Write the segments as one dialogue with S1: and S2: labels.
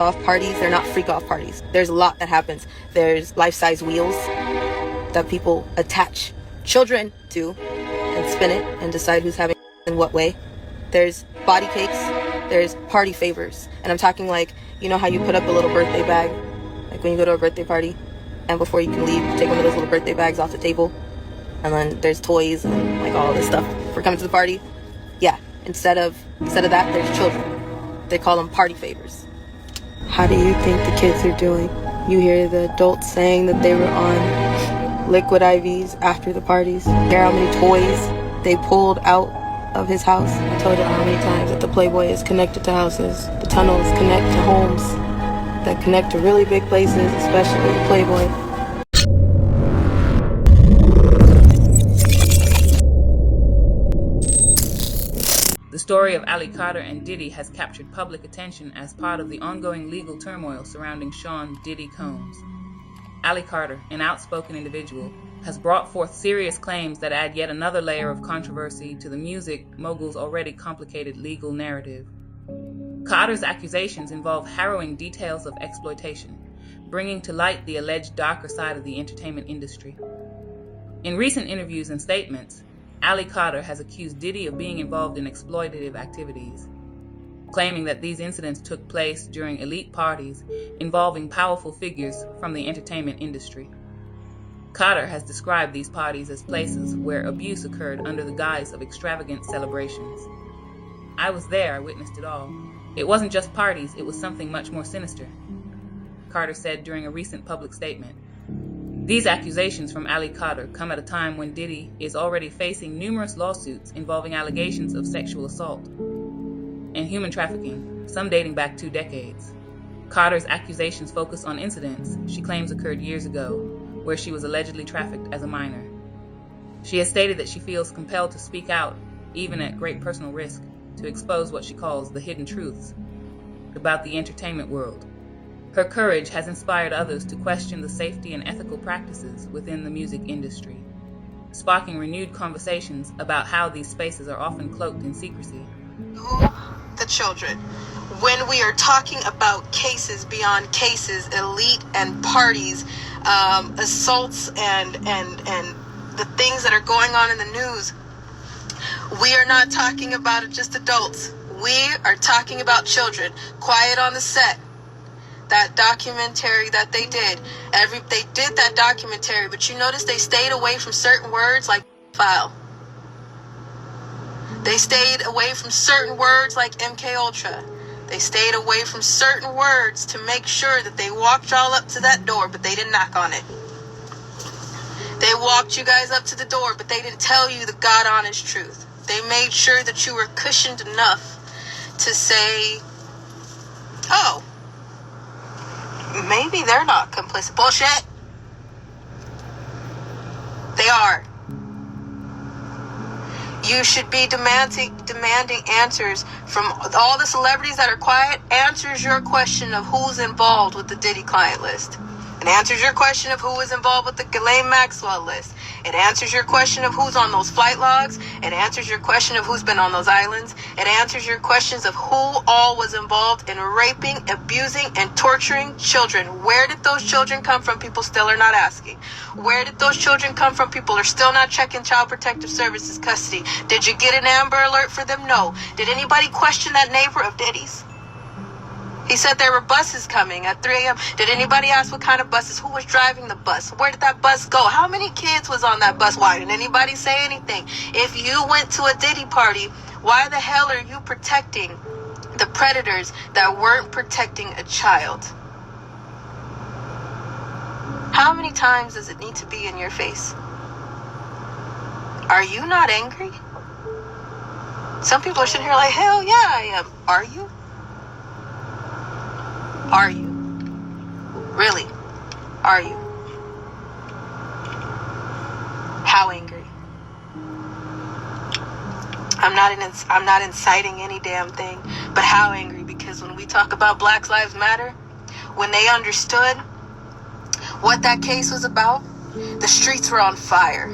S1: off parties. They're not freak off parties. There's a lot that happens. There's life-size wheels that people attach children to and spin it and decide who's having in what way. There's body cakes. There's party favors. And I'm talking like, you know how you put up a little birthday bag, like when you go to a birthday party, and before you can leave, you take one of those little birthday bags off the table, and then there's toys and like all this stuff for coming to the party. Yeah, instead of that, there's children. They call them party favors. How do you think the kids are doing? You hear the adults saying that they were on liquid IVs after the parties. Hear how many toys they pulled out of his house. I told you how many times that the Playboy is connected to houses. The tunnels connect to homes that connect to really big places, especially the Playboy.
S2: The story of Ali Carter and Diddy has captured public attention as part of the ongoing legal turmoil surrounding Sean Diddy Combs. Ali Carter, an outspoken individual, has brought forth serious claims that add yet another layer of controversy to the music mogul's already complicated legal narrative. Carter's accusations involve harrowing details of exploitation, bringing to light the alleged darker side of the entertainment industry. In recent interviews and statements, Ali Carter has accused Diddy of being involved in exploitative activities, claiming that these incidents took place during elite parties involving powerful figures from the entertainment industry. Carter has described these parties as places where abuse occurred under the guise of extravagant celebrations. I was there, I witnessed it all. It wasn't just parties, it was something much more sinister, Carter said during a recent public statement. These accusations from Ali Carter come at a time when Diddy is already facing numerous lawsuits involving allegations of sexual assault and human trafficking, some dating back 2 decades. Carter's accusations focus on incidents she claims occurred years ago, where she was allegedly trafficked as a minor. She has stated that she feels compelled to speak out, even at great personal risk, to expose what she calls the hidden truths about the entertainment world. Her courage has inspired others to question the safety and ethical practices within the music industry, sparking renewed conversations about how these spaces are often cloaked in secrecy.
S1: The children. When we are talking about cases beyond cases, elite and parties, assaults and the things that are going on in the news, we are not talking about just adults. We are talking about children. Quiet on the Set, that documentary that they did. They did that documentary, but you notice they stayed away from certain words like file. They stayed away from certain words like MK Ultra. They stayed away from certain words to make sure that they walked y'all up to that door, but they didn't knock on it. They walked you guys up to the door, but they didn't tell you the God honest truth. They made sure that you were cushioned enough to say, oh, maybe they're not complicit. Bullshit. They are. You should be demanding answers from all the celebrities that are quiet. Answers your question of who's involved with the Diddy client list. It answers your question of who is involved with the Ghislaine Maxwell list. It answers your question of who's on those flight logs. It answers your question of who's been on those islands. It answers your questions of who all was involved in raping, abusing, and torturing children. Where did those children come from? People still are not asking. Where did those children come from? People are still not checking Child Protective Services custody. Did you get an Amber Alert for them? No. Did anybody question that neighbor of Diddy's? He said there were buses coming at 3 a.m. Did anybody ask what kind of buses? Who was driving the bus? Where did that bus go? How many kids was on that bus? Why didn't anybody say anything? If you went to a Diddy party, why the hell are you protecting the predators that weren't protecting a child? How many times does it need to be in your face? Are you not angry? Some people are sitting here like, hell yeah, I am. Are you? Are you? Really? Are you? How angry? I'm not inciting any damn thing, but how angry? Because when we talk about Black Lives Matter, when they understood what that case was about, the streets were on fire.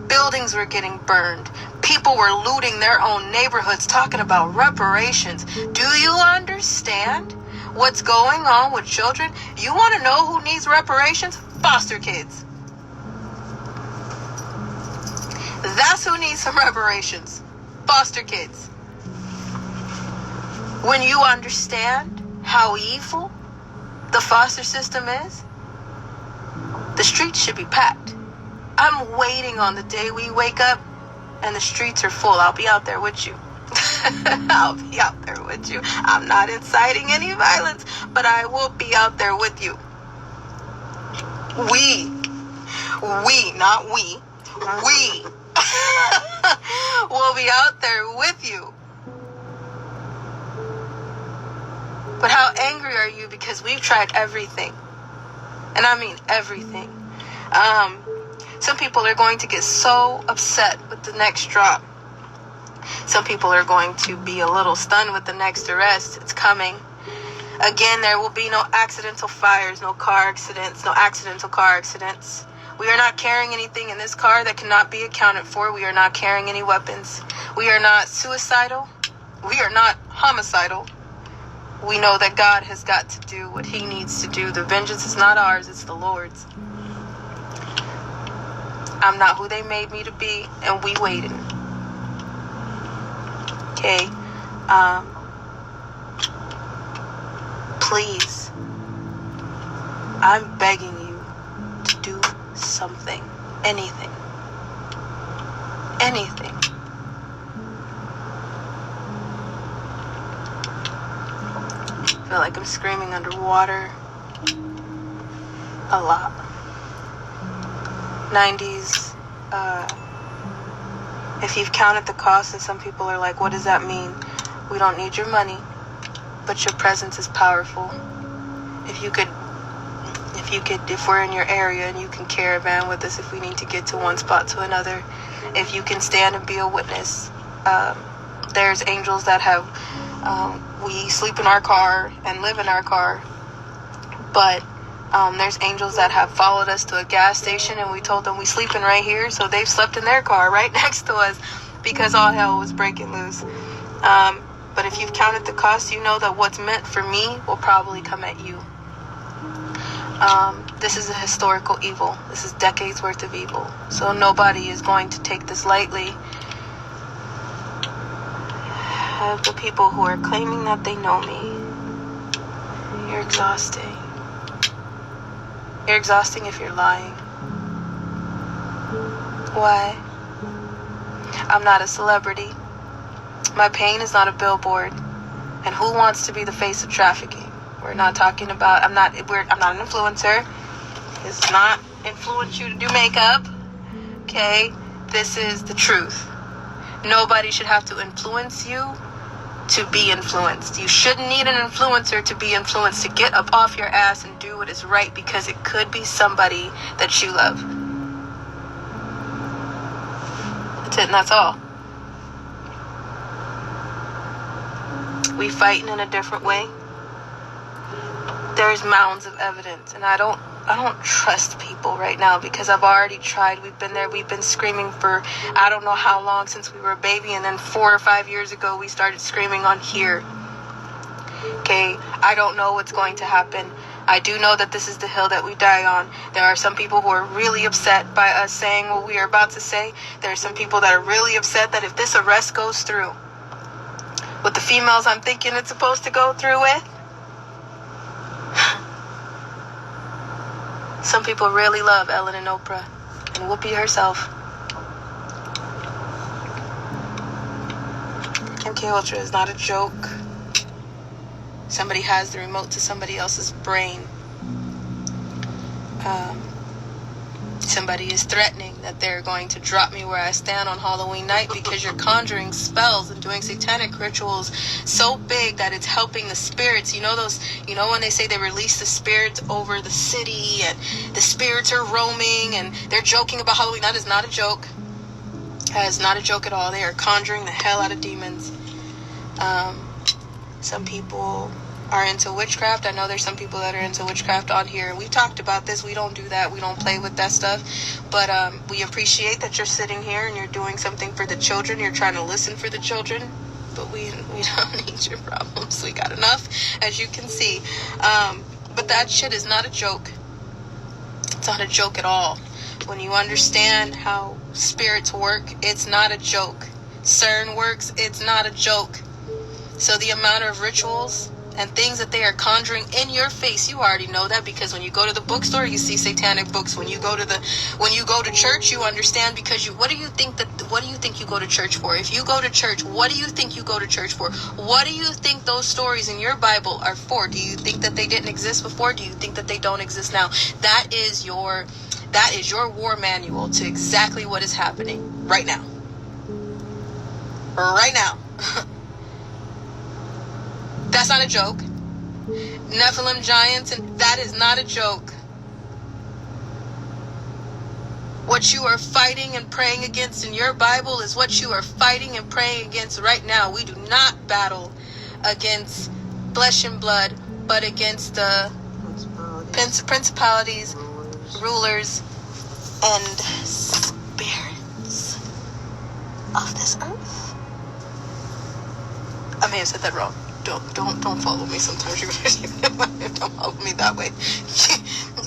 S1: Buildings were getting burned. People were looting their own neighborhoods, talking about reparations. Do you understand what's going on with children. You want to know who needs reparations? Foster kids. That's who needs some reparations. Foster kids. When you understand how evil the foster system is, the streets should be packed. I'm waiting on the day we wake up and the streets are full. I'll be out there with you. I'll be out there with you. I'm not inciting any violence, but I will be out there with you. We, not we will be out there with you. But how angry are you? Because we've tried everything. And I mean everything. Some people are going to get so upset with the next drop. Some people are going to be a little stunned with the next arrest. It's coming. Again, there will be no accidental fires, no car accidents, no accidental car accidents. We are not carrying anything in this car that cannot be accounted for. We are not carrying any weapons. We are not suicidal. We are not homicidal. We know that God has got to do what he needs to do. The vengeance is not ours, it's the Lord's. I'm not who they made me to be, and we waited. Okay? Please, I'm begging you to do something. Anything. Anything. I feel like I'm screaming underwater a lot. 90s, if you've counted the cost, and some people are like, what does that mean? We don't need your money, but your presence is powerful. If we're in your area and you can caravan with us if we need to get to one spot to another, if you can stand and be a witness. There's angels that have, we sleep in our car and live in our car, but there's angels that have followed us to a gas station and we told them we sleeping right here, so they've slept in their car right next to us because all hell was breaking loose. But if you've counted the cost, you know that what's meant for me will probably come at you. This is a historical evil. This is decades worth of evil. So nobody is going to take this lightly. The people who are claiming that they know me, you're exhausting. You're exhausting if you're lying. Why? I'm not a celebrity. My pain is not a billboard. And who wants to be the face of trafficking? We're not talking about, I'm not an influencer. This does not influence you to do makeup. Okay? This is the truth. Nobody should have to influence you to be influenced. You shouldn't need an influencer to be influenced, to get up off your ass and do what is right, because it could be somebody that you love. That's it, and that's all. We fighting in a different way. There's mounds of evidence, and I don't trust people right now because I've already tried. We've been there. We've been screaming for I don't know how long, since we were a baby, and then 4 or 5 years ago we started screaming on here. Okay, I don't know what's going to happen. I do know that this is the hill that we die on. There are some people who are really upset by us saying what we are about to say. There are some people that are really upset that if this arrest goes through with the females I'm thinking it's supposed to go through with, some people really love Ellen and Oprah and Whoopi herself. MK Ultra is not a joke. Somebody has the remote to somebody else's brain. Somebody is threatening that they're going to drop me where I stand on Halloween night because you're conjuring spells and doing satanic rituals so big that it's helping the spirits. You know when they say they release the spirits over the city and the spirits are roaming and they're joking about Halloween? That is not a joke. That is not a joke at all. They are conjuring the hell out of demons. Some people are into witchcraft. I know there's some people that are into witchcraft on here. We've talked about this. We don't do that. We don't play with that stuff. But we appreciate that you're sitting here and you're doing something for the children. You're trying to listen for the children. but we don't need your problems. We got enough, as you can see. But that shit is not a joke. It's not a joke at all. When you understand how spirits work, it's not a joke. CERN works, it's not a joke. So the amount of rituals and things that they are conjuring in your face, you already know that, because when you go to the bookstore, you see satanic books. When you go to church, you understand, because what do you think you go to church for? If you go to church, what do you think you go to church for? What do you think those stories in your Bible are for? Do you think that they didn't exist before? Do you think that they don't exist now? That is your war manual to exactly what is happening right now. Right now. That's not a joke. Nephilim giants, and that is not a joke. What you are fighting and praying against in your Bible is what you are fighting and praying against right now. We do not battle against flesh and blood, but against the principalities, rulers, and spirits of this earth. I may have said that wrong. Don't follow me. Sometimes don't follow me that way.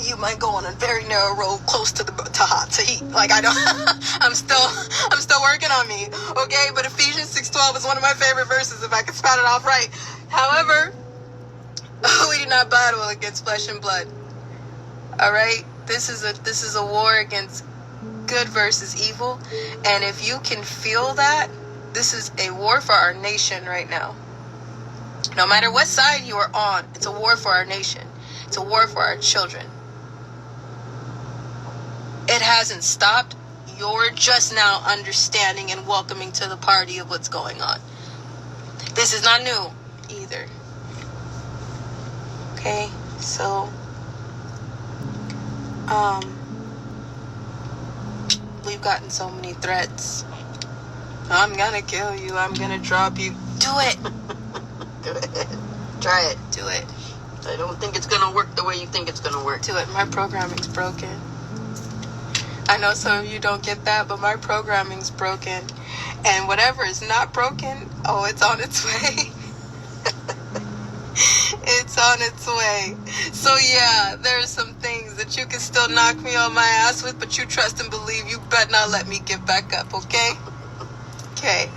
S1: You might go on a very narrow road close to heat. Like, I don't. I'm still working on me. Okay, but Ephesians 6:12 is one of my favorite verses, if I can spout it off right. However, we do not battle against flesh and blood. All right, this is a war against good versus evil, and if you can feel that, this is a war for our nation right now. No matter what side you are on, it's a war for our nation. It's a war for our children. It hasn't stopped. You're just now understanding and welcoming to the party of what's going on. This is not new either. Okay, so we've gotten so many threats. I'm gonna kill you. I'm gonna drop you. Do it. Do it. Try it. Do it. I don't think it's gonna work the way you think it's gonna work. Do it. My programming's broken. I know some of you don't get that, but my programming's broken. And whatever is not broken, it's on its way. It's on its way. So yeah, there's some things that you can still knock me on my ass with, but you trust and believe. You better not let me get back up, okay? Okay.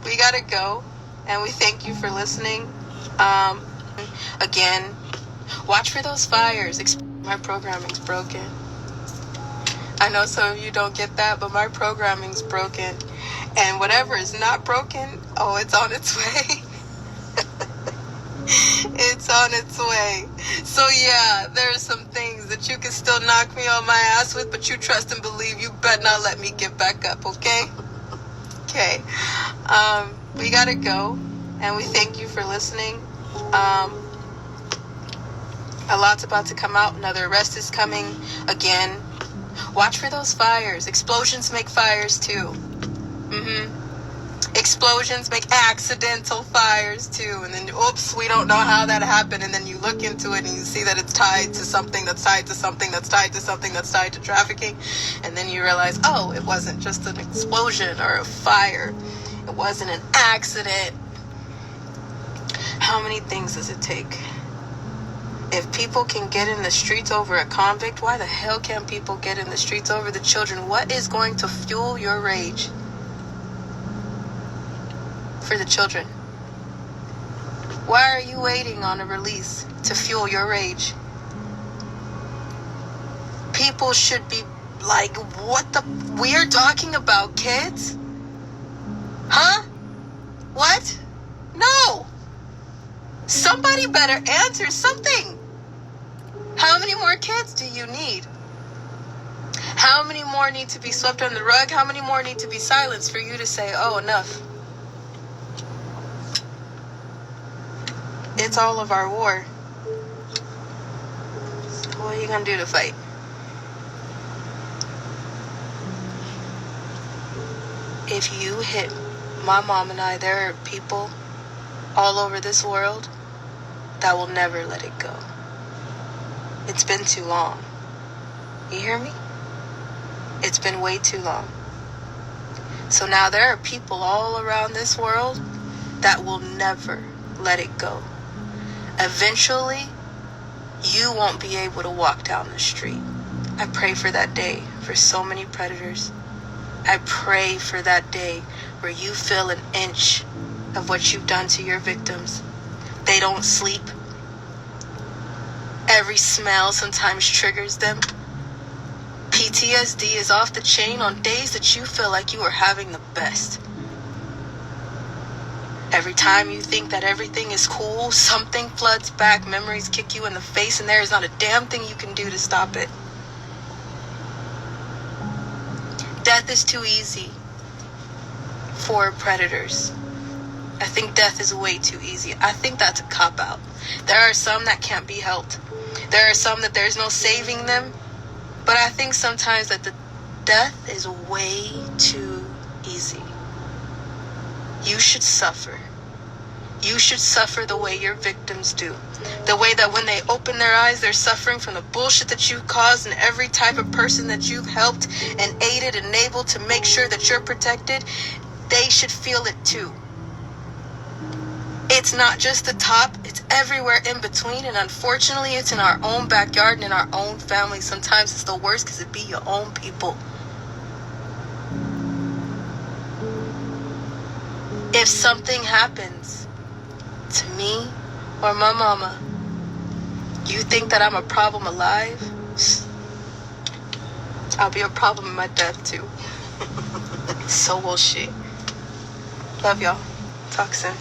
S1: We gotta go. And we thank you for listening. Again, watch for those fires. My programming's broken. I know some of you don't get that, but my programming's broken. And whatever is not broken, it's on its way. It's on its way. So yeah, there's some things that you can still knock me on my ass with, but you trust and believe. You better not let me get back up, okay? Okay. We gotta go, and we thank you for listening. A lot's about to come out. Another arrest is coming. Again, watch for those fires. Explosions make fires too. Explosions make accidental fires too. And then, oops, we don't know how that happened. And then you look into it and you see that it's tied to something that's tied to something that's tied to something that's tied to trafficking. And then you realize, it wasn't just an explosion or a fire. It wasn't an accident. How many things does it take? If people can get in the streets over a convict, why the hell can't people get in the streets over the children? What is going to fuel your rage for the children? Why are you waiting on a release to fuel your rage? People should be like, we're talking about kids? Huh? What? No. Somebody better answer something. How many more kids do you need? How many more need to be swept under the rug? How many more need to be silenced for you to say, enough? It's all of our war. So what are you going to do to fight? If you hit my mom and I, there are people all over this world that will never let it go. It's been too long. You hear me? It's been way too long. So now there are people all around this world that will never let it go. Eventually, you won't be able to walk down the street. I pray for that day for so many predators. I pray for that day where you feel an inch of what you've done to your victims. They don't sleep. Every smell sometimes triggers them. PTSD is off the chain on days that you feel like you are having the best. Every time you think that everything is cool, something floods back, memories kick you in the face, and there is not a damn thing you can do to stop it. Death is too easy for predators. I think death is way too easy. I think that's a cop-out. There are some that can't be helped. There are some that there's no saving them. But I think sometimes that the death is way too easy. You should suffer. You should suffer the way your victims do. The way that when they open their eyes, they're suffering from the bullshit that you've caused, and every type of person that you've helped and aided and enabled to make sure that you're protected, they should feel it too. It's not just the top, it's everywhere in between, and unfortunately it's in our own backyard and in our own family. Sometimes it's the worst because it be your own people. If something happens to me or my mama, you think that I'm a problem alive? I'll be a problem in my death too. So will she. Love y'all. Talk soon.